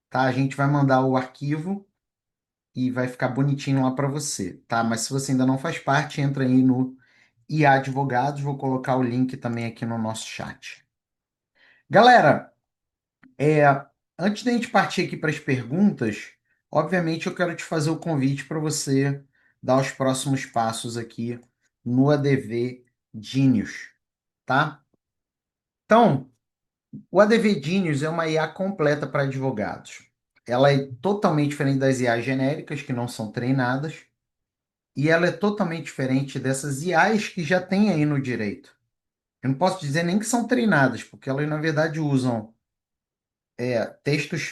S1: tá? A gente vai mandar o arquivo e vai ficar bonitinho lá para você, tá? Mas se você ainda não faz parte, entra aí no IA Advogados. Vou colocar o link também aqui no nosso chat. Galera, É, antes da gente partir aqui para as perguntas, obviamente eu quero te fazer o convite para você dar os próximos passos aqui no ADV Genius, tá? Então, o ADV Genius é uma IA completa para advogados. Ela é totalmente diferente das IAs genéricas, que não são treinadas, e ela é totalmente diferente dessas IAs que já tem aí no direito. Eu não posso dizer nem que são treinadas, porque elas, na verdade, usam textos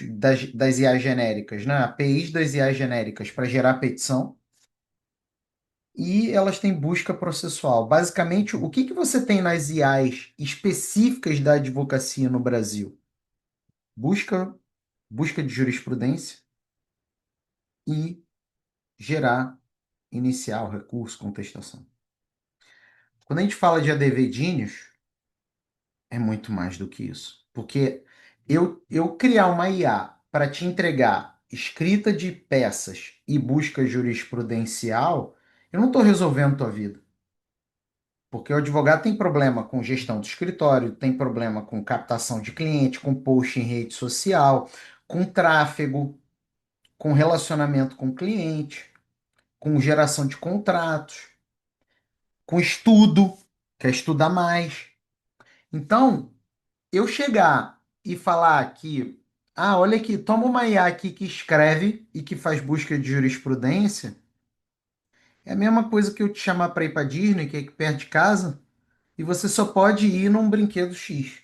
S1: das IAs genéricas, né? APIs das IAs genéricas para gerar petição, e elas têm busca processual. Basicamente, o que que você tem nas IAs específicas da advocacia no Brasil? Busca, busca de jurisprudência e gerar, iniciar o recurso, contestação. Quando a gente fala de ADV-DINIOS, é muito mais do que isso. Porque eu criar uma IA para te entregar escrita de peças e busca jurisprudencial, eu não estou resolvendo tua vida. Porque o advogado tem problema com gestão do escritório, tem problema com captação de cliente, com post em rede social, com tráfego, com relacionamento com cliente, com geração de contratos, com estudo, quer estudar mais. Então, eu chegar e falar que, ah, olha aqui, toma uma IA aqui que escreve e que faz busca de jurisprudência, é a mesma coisa que eu te chamar para ir para Disney, que é aqui perto de casa, e você só pode ir num brinquedo X.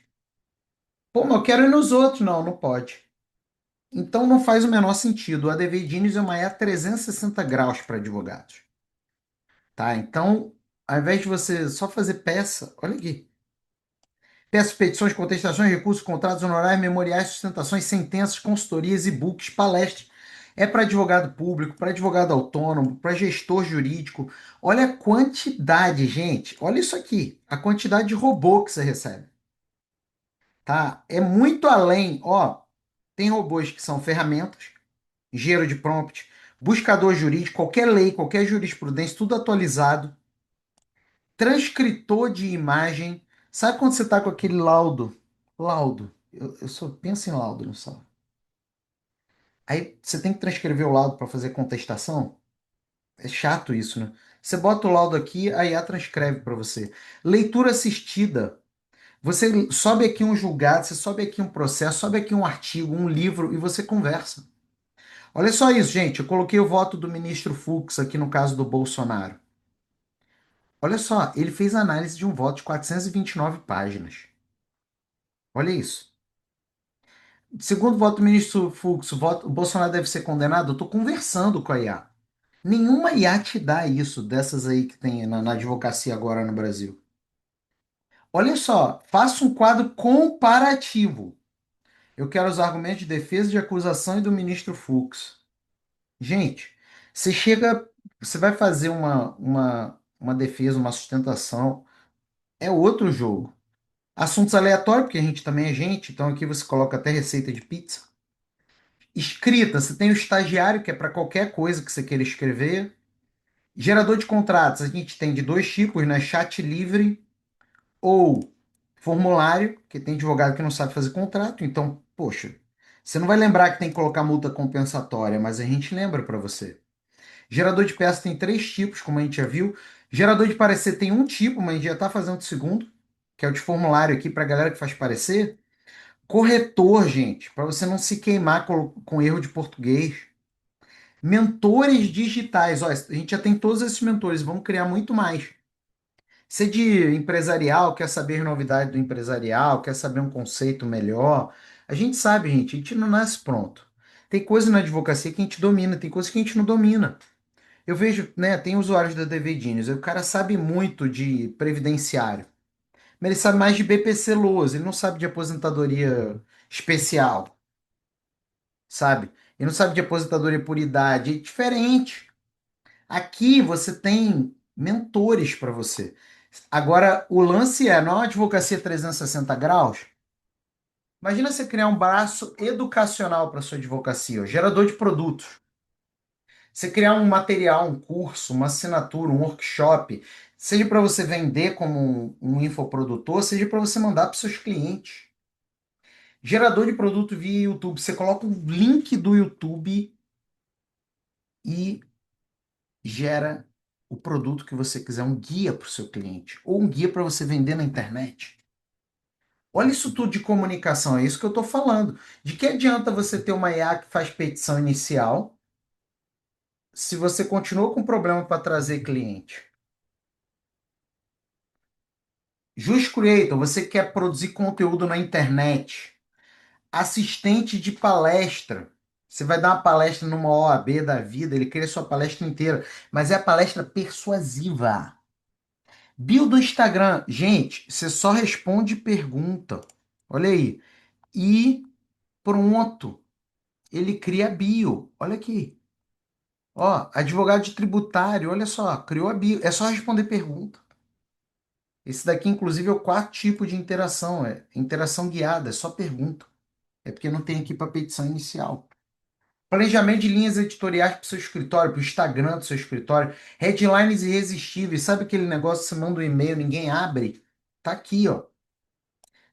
S1: Pô, mas eu quero ir nos outros. Não, não pode. Então não faz o menor sentido. A ADV Diniz é uma IA 360 graus para advogados. Tá? Então, ao invés de você só fazer peça, olha aqui. Peças, petições, contestações, recursos, contratos, honorários, memoriais, sustentações, sentenças, consultorias, e-books, palestras. É para advogado público, para advogado autônomo, para gestor jurídico. Olha a quantidade, gente. Olha isso aqui. A quantidade de robô que você recebe. Tá? É muito além. Ó, tem robôs que são ferramentas, engenheiro de prompt, buscador jurídico, qualquer lei, qualquer jurisprudência, tudo atualizado, transcritor de imagem. Sabe quando você está com aquele laudo? Laudo. Eu só penso em laudo no sal. Aí você tem que transcrever o laudo para fazer contestação? É chato isso, né? Você bota o laudo aqui, a IA transcreve para você. Leitura assistida. Você sobe aqui um julgado, você sobe aqui um processo, sobe aqui um artigo, um livro e você conversa. Olha só isso, gente. Eu coloquei o voto do ministro Fux aqui no caso do Bolsonaro. Olha só, ele fez análise de um voto de 429 páginas. Olha isso. Segundo o voto do ministro Fux, o Bolsonaro deve ser condenado. Eu estou conversando com a IA. Nenhuma IA te dá isso, dessas aí que tem na advocacia agora no Brasil. Olha só, faça um quadro comparativo. Eu quero os argumentos de defesa, de acusação e do ministro Fux. Gente, você chega, você vai fazer uma defesa, uma sustentação, é outro jogo. Assuntos aleatórios, porque a gente também é gente, então aqui você coloca até receita de pizza. Escrita, você tem o estagiário, que é para qualquer coisa que você queira escrever. Gerador de contratos, a gente tem de dois tipos, né? Chat livre ou formulário, que tem advogado que não sabe fazer contrato, então, poxa, você não vai lembrar que tem que colocar multa compensatória, mas a gente lembra para você. Gerador de peça tem três tipos, como a gente já viu. Gerador de parecer tem um tipo, mas a gente já está fazendo o segundo, que é o de formulário aqui para a galera que faz parecer. Corretor, gente, para você não se queimar com erro de português. Mentores digitais, ó, a gente já tem todos esses mentores, vamos criar muito mais. Você de empresarial, quer saber novidade do empresarial, quer saber um conceito melhor. A gente sabe, gente, a gente não nasce pronto. Tem coisa na advocacia que a gente domina, tem coisa que a gente não domina. Eu vejo, né, tem usuários da DVDinhos, o cara sabe muito de previdenciário, mas ele sabe mais de BPC-Loas, ele não sabe de aposentadoria especial, sabe? Ele não sabe de aposentadoria por idade, é diferente. Aqui você tem mentores para você. Agora, o lance é, não é uma advocacia 360 graus? Imagina você criar um braço educacional para sua advocacia, ó, gerador de produtos. Você criar um material, um curso, uma assinatura, um workshop, seja para você vender como um infoprodutor, seja para você mandar para os seus clientes. Gerador de produto via YouTube. Você coloca o link do YouTube e gera o produto que você quiser, um guia para o seu cliente, ou um guia para você vender na internet. Olha isso tudo de comunicação, é isso que eu estou falando. De que adianta você ter uma IA que faz petição inicial se você continua com problema para trazer cliente? Just Creator, você quer produzir conteúdo na internet. Assistente de palestra. Você vai dar uma palestra numa OAB da vida, ele cria sua palestra inteira, mas é a palestra persuasiva. Bio do Instagram, gente, você só responde pergunta. Olha aí. E pronto, ele cria bio. Olha aqui. Ó, advogado de tributário, olha só, criou a bio. É só responder pergunta. Esse daqui, inclusive, é o quarto tipo de interação, é interação guiada, é só pergunta. É porque não tem aqui para petição inicial. Planejamento de linhas editoriais para o seu escritório, para o Instagram do seu escritório. Headlines irresistíveis. Sabe aquele negócio que você manda um e-mail, ninguém abre? Tá aqui, ó.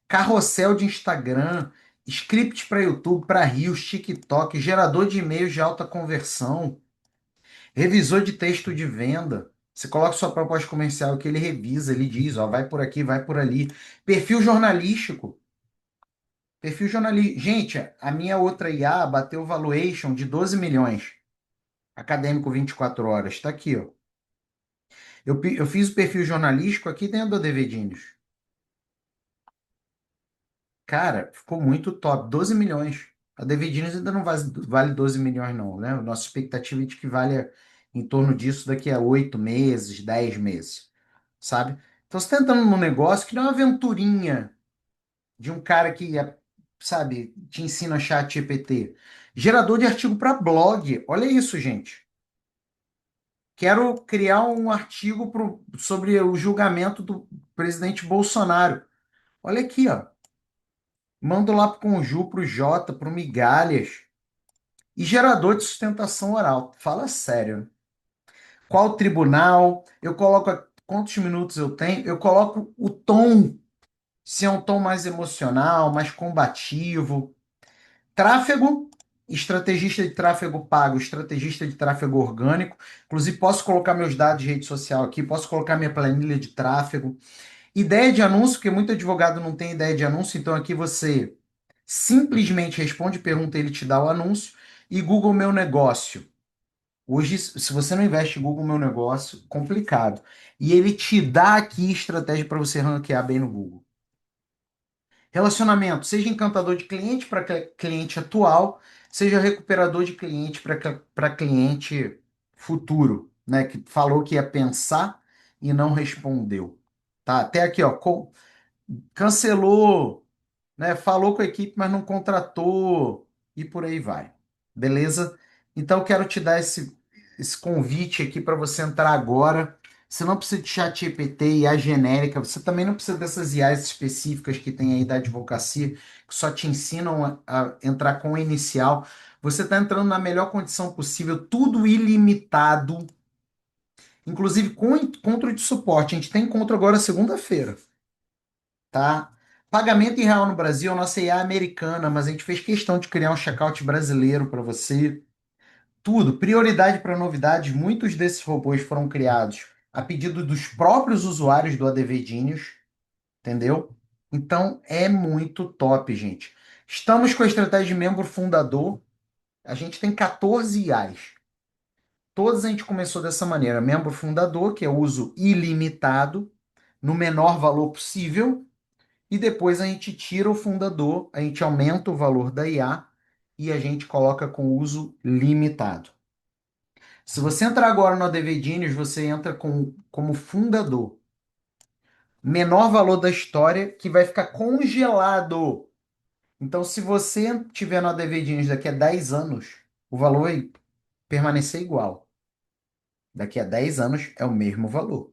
S1: Carrossel de Instagram, script para YouTube, para Reels, TikTok, gerador de e-mails de alta conversão, revisor de texto de venda. Você coloca sua proposta comercial que ele revisa, ele diz, ó, vai por aqui, vai por ali. Perfil jornalístico. Perfil jornalístico. Gente, a minha outra IA bateu valuation de 12 milhões. Acadêmico 24 horas. Está aqui, ó. Eu fiz o perfil jornalístico aqui dentro do DVDinhos. Cara, ficou muito top. 12 milhões. A DVDinhos ainda não vale 12 milhões, não, né? Nossa expectativa é de que valha em torno disso daqui a 8 meses, 10 meses, sabe? Então você está entrando num negócio que não é uma aventurinha de um cara que, sabe, te ensina a chat GPT. Gerador de artigo para blog. Olha isso, gente. Quero criar um artigo sobre o julgamento do presidente Bolsonaro. Olha aqui, ó. Mando lá para o Conju, para o Jota, para o Migalhas. E gerador de sustentação oral. Fala sério, né? Qual tribunal? Eu coloco quantos minutos eu tenho? Eu coloco o tom. Se é um tom mais emocional, mais combativo. Tráfego, estrategista de tráfego pago, estrategista de tráfego orgânico. Inclusive, posso colocar meus dados de rede social aqui, posso colocar minha planilha de tráfego. Ideia de anúncio, porque muito advogado não tem ideia de anúncio, então aqui você simplesmente responde pergunta, ele te dá o anúncio. E Google Meu Negócio. Hoje, se você não investe em Google Meu Negócio, complicado. E ele te dá aqui estratégia para você ranquear bem no Google. Relacionamento, seja encantador de cliente para cliente atual, seja recuperador de cliente para cliente futuro, né? Que falou que ia pensar e não respondeu. Tá? Até aqui, ó, cancelou, né? Falou com a equipe, mas não contratou e por aí vai. Beleza? Então, eu quero te dar esse convite aqui para você entrar agora. Você não precisa de chat GPT e a genérica, você também não precisa dessas IAs específicas que tem aí da advocacia, que só te ensinam a entrar com o inicial. Você está entrando na melhor condição possível, tudo ilimitado, inclusive com encontro de suporte. A gente tem encontro agora segunda-feira, tá? Pagamento em real no Brasil, a nossa IA é americana, mas a gente fez questão de criar um checkout brasileiro para você. Tudo, prioridade para novidades. Muitos desses robôs foram criados a pedido dos próprios usuários do ADV Genius, entendeu? Então é muito top, gente. Estamos com a estratégia de membro fundador. A gente tem 14 IAs. Todas a gente começou dessa maneira. Membro fundador, que é uso ilimitado, no menor valor possível. E depois a gente tira o fundador, a gente aumenta o valor da IA e a gente coloca com uso limitado. Se você entrar agora no ADV Genius, você entra como fundador. Menor valor da história que vai ficar congelado. Então, se você tiver no ADV Genius daqui a 10 anos, o valor vai permanecer igual. Daqui a 10 anos é o mesmo valor.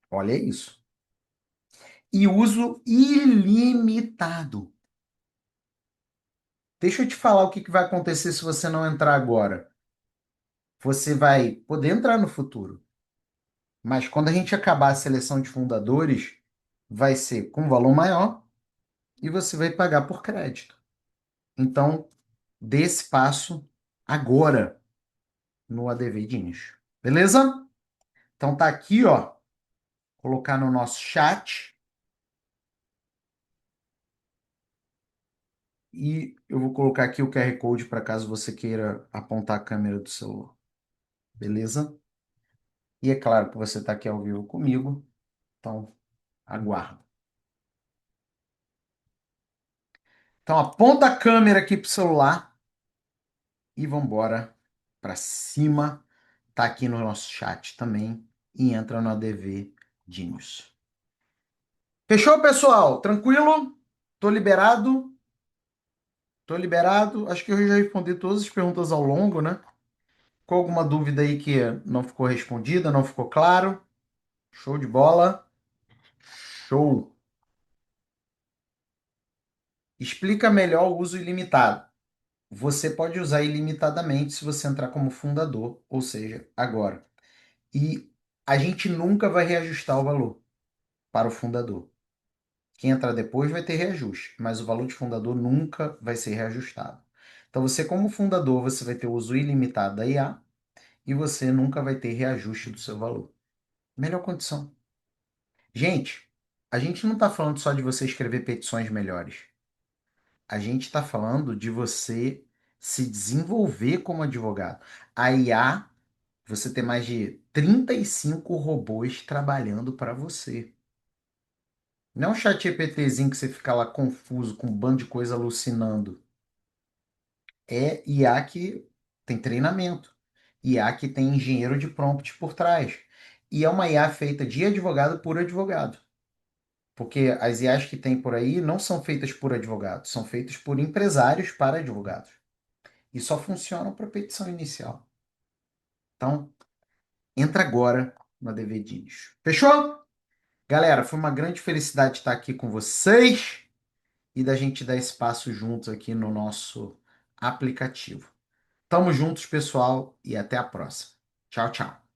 S1: Olha isso. E uso ilimitado. Deixa eu te falar o que vai acontecer se você não entrar agora. Você vai poder entrar no futuro, mas quando a gente acabar a seleção de fundadores, vai ser com valor maior e você vai pagar por crédito. Então, dê esse passo agora no ADV de nicho. Beleza? Então tá aqui, ó, colocar no nosso chat e eu vou colocar aqui o QR Code para caso você queira apontar a câmera do celular. Beleza? E é claro que você está aqui ao vivo comigo, então aguardo. Então aponta a câmera aqui pro celular. e vamos embora para cima. Tá aqui no nosso chat também e entra no ADV Genius. Fechou, pessoal? Tranquilo? Tô liberado? Tô liberado. Acho que eu já respondi todas as perguntas ao longo, né? Com alguma dúvida aí que não ficou respondida, não ficou claro? Show de bola. Show. Explica melhor o uso ilimitado. Você pode usar ilimitadamente se você entrar como fundador, ou seja, agora. E a gente nunca vai reajustar o valor para o fundador. Quem entrar depois vai ter reajuste, mas o valor de fundador nunca vai ser reajustado. Então, você, como fundador, você vai ter o uso ilimitado da IA e você nunca vai ter reajuste do seu valor. Melhor condição. Gente, a gente não está falando só de você escrever petições melhores. A gente está falando de você se desenvolver como advogado. A IA, você ter mais de 35 robôs trabalhando para você. Não é um chat GPTzinho que você fica lá confuso com um bando de coisa alucinando. É IA que tem treinamento. IA que tem engenheiro de prompt por trás. E é uma IA feita de advogado por advogado. Porque as IAs que tem por aí não são feitas por advogados, são feitas por empresários para advogados. E só funcionam para petição inicial. Então, entra agora na DVDs. Fechou? Galera, foi uma grande felicidade estar aqui com vocês e da gente dar esse passo juntos aqui no nosso aplicativo. Tamo juntos, pessoal, e até a próxima. Tchau, tchau.